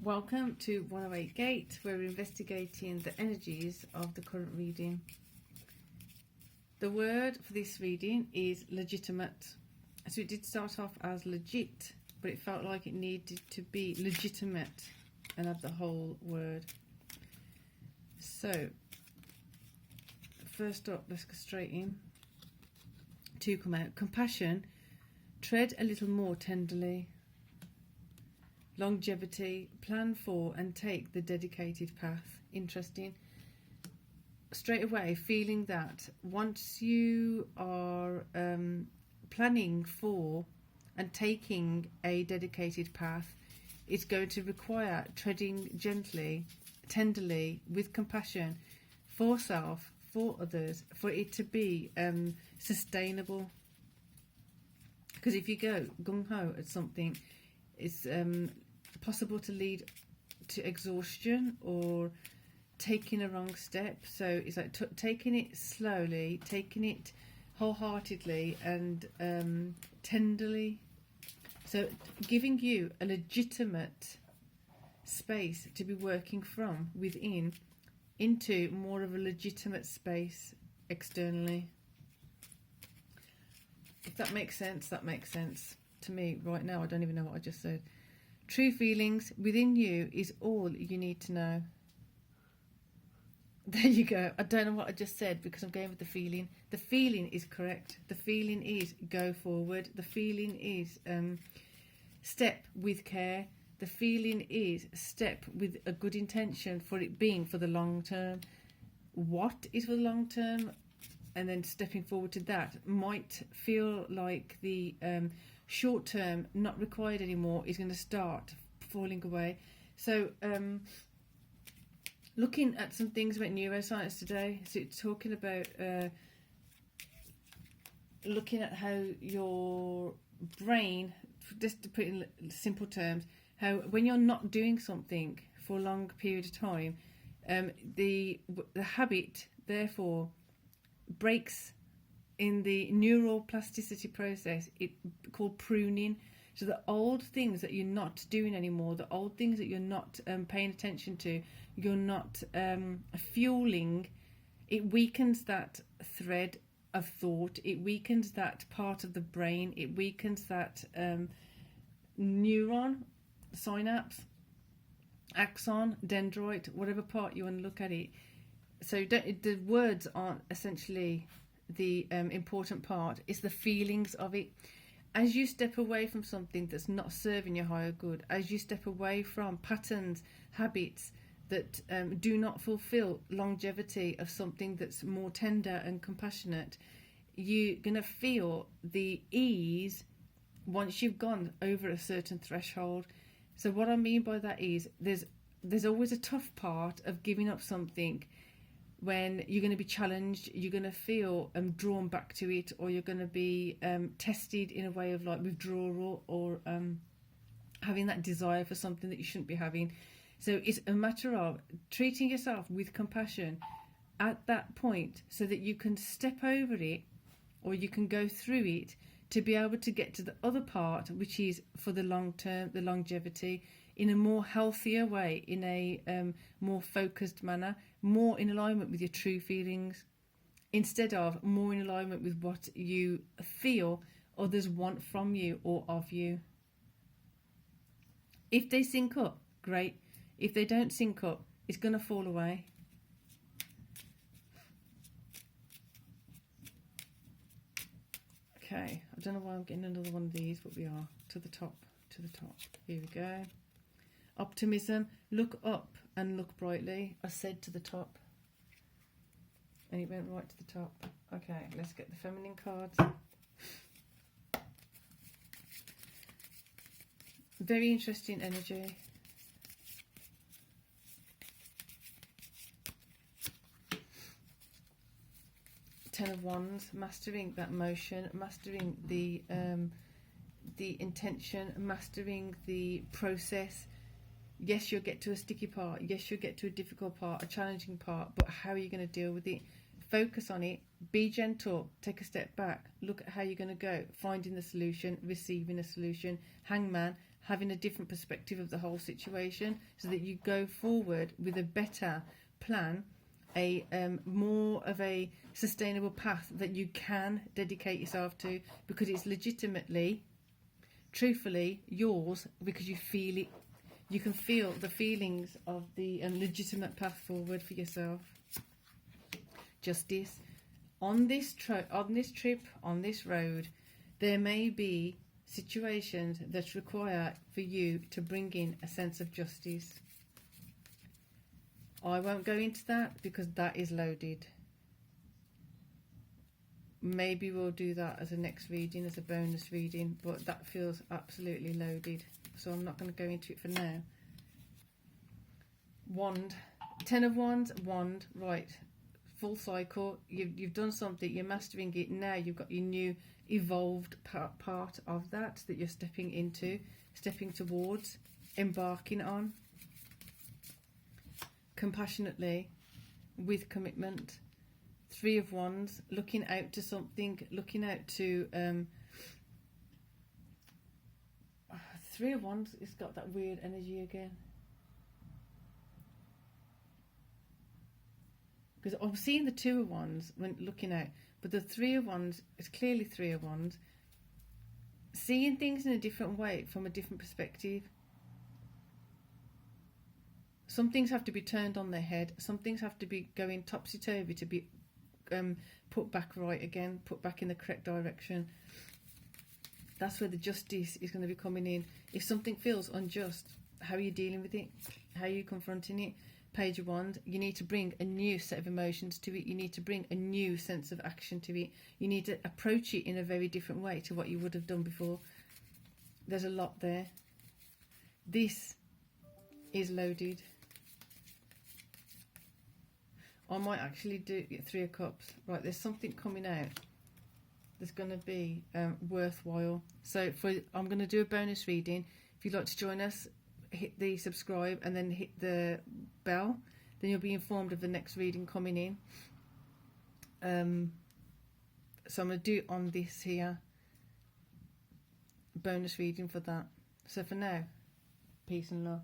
Welcome to 108 Gate, where we're investigating the energies of the current reading. The word for this reading is legitimate. So it did start off as legit, but it felt like it needed to be legitimate and have the whole word. So, first up, let's go straight in. Two come out. Compassion, tread a little more tenderly. Longevity, plan for and take the dedicated path. Interesting. Straight away, feeling that once you are planning for and taking a dedicated path, it's going to require treading gently, tenderly, with compassion for self, for others, for it to be sustainable. Because if you go gung-ho at something, it's possible to lead to exhaustion or taking a wrong step. So it's like taking it slowly, taking it wholeheartedly and tenderly. So giving you a legitimate space to be working from within into more of a legitimate space externally. If that makes sense, that makes sense to me right now. I don't even know what I just said. True feelings within you is all you need to know. There you go. I don't know what I just said because I'm going with the feeling. The feeling is correct. The feeling is go forward. The feeling is step with care. The feeling is step with a good intention for it being for the long term. What is for the long term? And then stepping forward to that might feel like the short term, not required anymore, is going to start falling away. So looking at some things about neuroscience today, so it's talking about looking at how your brain, just to put it in simple terms, how when you're not doing something for a long period of time, the habit therefore breaks in the neural plasticity process, it called pruning. So the old things that you're not doing anymore, the old things that you're not paying attention to, you're not fueling, it weakens that thread of thought, it weakens that part of the brain, it weakens that neuron, synapse, axon, dendrite, whatever part you want to look at it. So the words aren't essentially the important part, it's the feelings of it. As you step away from something that's not serving your higher good, as you step away from patterns, habits that do not fulfill longevity of something that's more tender and compassionate, you're going to feel the ease once you've gone over a certain threshold. So what I mean by that is there's always a tough part of giving up something. When you're going to be challenged, you're going to feel drawn back to it, or you're going to be tested in a way of like withdrawal, or having that desire for something that you shouldn't be having. So it's a matter of treating yourself with compassion at that point so that you can step over it, or you can go through it to be able to get to the other part, which is for the long term, the longevity, in a more healthier way, in a more focused manner, more in alignment with your true feelings, instead of more in alignment with what you feel others want from you or of you. If they sync up, great. If they don't sync up, it's going to fall away. Okay, I don't know why I'm getting another one of these, but we are to the top, to the top. Here we go. Optimism, look up and look brightly. I said to the top, and it went right to the top. Okay, let's get the feminine cards. Very interesting energy. Ten of Wands, mastering that motion, mastering the intention, mastering the process. Yes, you'll get to a sticky part. Yes, you'll get to a difficult part, a challenging part. But how are you going to deal with it? Focus on it. Be gentle. Take a step back. Look at how you're going to go. Finding the solution, receiving a solution. Hangman, having a different perspective of the whole situation, so that you go forward with a better plan, a more of a sustainable path that you can dedicate yourself to, because it's legitimately, truthfully yours, because you feel it. You can feel the feelings of the legitimate path forward for yourself. Justice. On this trip, on this road, there may be situations that require for you to bring in a sense of justice. I won't go into that because that is loaded. Maybe we'll do that as a next reading, as a bonus reading, but that feels absolutely loaded, so I'm not going to go into it for now. Wand. 10 of Wands, wand, right. Full cycle. You've done something, you're mastering it. Now you've got your new evolved part of that you're stepping into, stepping towards, embarking on. Compassionately, with commitment. 3 of Wands, looking out to something, looking out to 3 of Wands, it's got that weird energy again. Because I'm seeing the 2 of Wands when looking out, but the 3 of Wands, it's clearly 3 of Wands. Seeing things in a different way, from a different perspective. Some things have to be turned on their head. Some things have to be going topsy-turvy to be put back right again, put back in the correct direction. That's where the justice is going to be coming in. If something feels unjust, how are you dealing with it? How are you confronting it? Page of Wands, you need to bring a new set of emotions to it. You need to bring a new sense of action to it. You need to approach it in a very different way to what you would have done before. There's a lot there. This is loaded. I might actually do 3 of Cups. Right, there's something coming out that's going to be worthwhile. So I'm going to do a bonus reading. If you'd like to join us, hit the subscribe and then hit the bell, then you'll be informed of the next reading coming in. So I'm going to do it on this here bonus reading for that. So for now, peace and love.